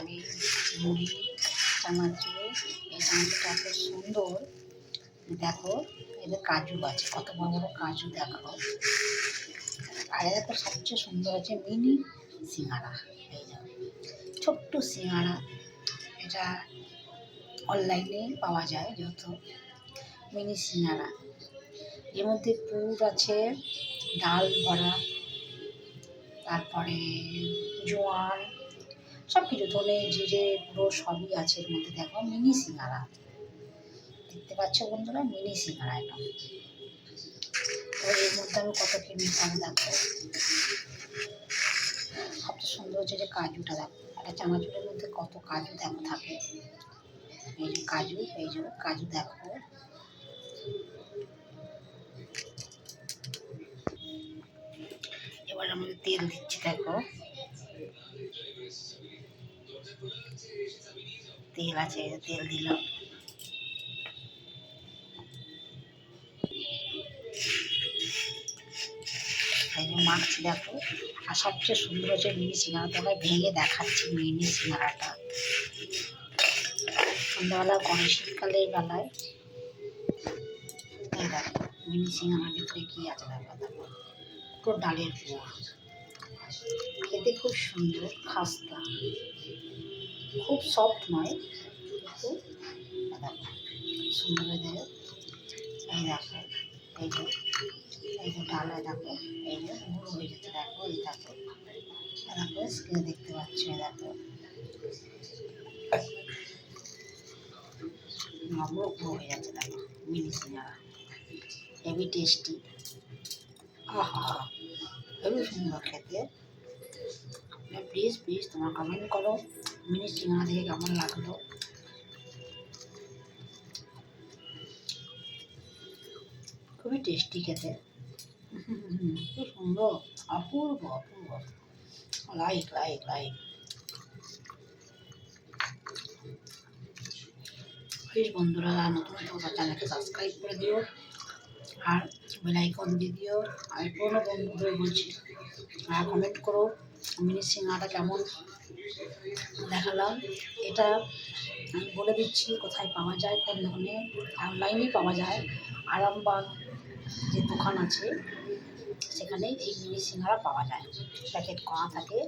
আমি মুড়ি চানাচুর, এই চানাচুরটা এত সুন্দর। দেখো এদের কাজু আছে, কত বড় বড় কাজু দেখো। আর দেখো সবচেয়ে সুন্দর আছে মিনি সিঙ্গারা। এই যাও ছোট্ট সিঙ্গারা, এটা অনলাইনে পাওয়া যায় যেহেতু মিনি সিঙ্গারা। এর মধ্যে পুর আছে, ডাল ভরা, তারপরে জোয়ান, সব কিছু ধনে জিরে গুঁড়ো সবই আছে এর মধ্যে। দেখো মিনি সিঙ্গারা, দেখতে পাচ্ছ বন্ধুরা, মিনি সিঙ্গারা এটা। তো এর মধ্যে আমি কত কি মিশাবো দেখো। সবচেয়ে সুন্দর হচ্ছে যে কাজুটা দেখো, একটা চানাচুরের মধ্যে কত কাজু দেখো থাকে। এই যে কাজু, এই যে কাজু দেখো। এবার আমি তেল দিচ্ছি দেখো, তেল আছে, তেল দিলাম। এই যে মাখছি দেখো। আর সবচেয়ে সুন্দর হচ্ছে মিনি সিঙ্গারা, তোমায় ভেঙে দেখাচ্ছি মিনি সিঙ্গারাটা। সন্ধ্যাবেলা শীতকালের বেলায় এই দেখো মিনি সিঙ্গারার ভিতরে কি আছে দেখো। দেখো পুরো ডালের পুর, খেতে খুব সুন্দর, খাস্তা, খুব সফট নয় কিন্তু দেখো সুন্দর দেখো। এই দেখো, এই যে এই যে ডালে দেখো, এই যে গুঁড়ো হয়ে যেতে দেখো। এই দেখো, দেখো স্ক্রিনে দেখতে পাচ্ছ, এই দেখো গুঁড়ো গুঁড়ো হয়ে যাচ্ছে দেখো মিনি সিঙ্গারা। হেভি টেস্টি, আহা হেভি সুন্দর খেতে। প্লিজ প্লিজ তোমরা কমেন্ট করো মিনি সিঙ্গারা দেখে কেমন লাগলো। খুবই টেস্টি খেতে, খুব সুন্দর, অপূর্ব অপূর্ব। Like like like. প্লিজ বন্ধুরা নতুন তোমার চ্যানেলকে সাবস্ক্রাইব করে দিও আর বেল আইকন দিয়ে দিও। আর পুরোনো বন্ধুদের বলছি আর কমেন্ট করো মিনি সিঙ্গারাটা কেমন দেখালাম। এটা আমি বলে দিচ্ছি কোথায় পাওয়া যায়, কোন দোকানে। অনলাইনেই পাওয়া যায়, আরামবাগ যে দোকান আছে সেখানে এই মিনি সিঙ্গারা পাওয়া যায়, প্যাকেট করা থাকে।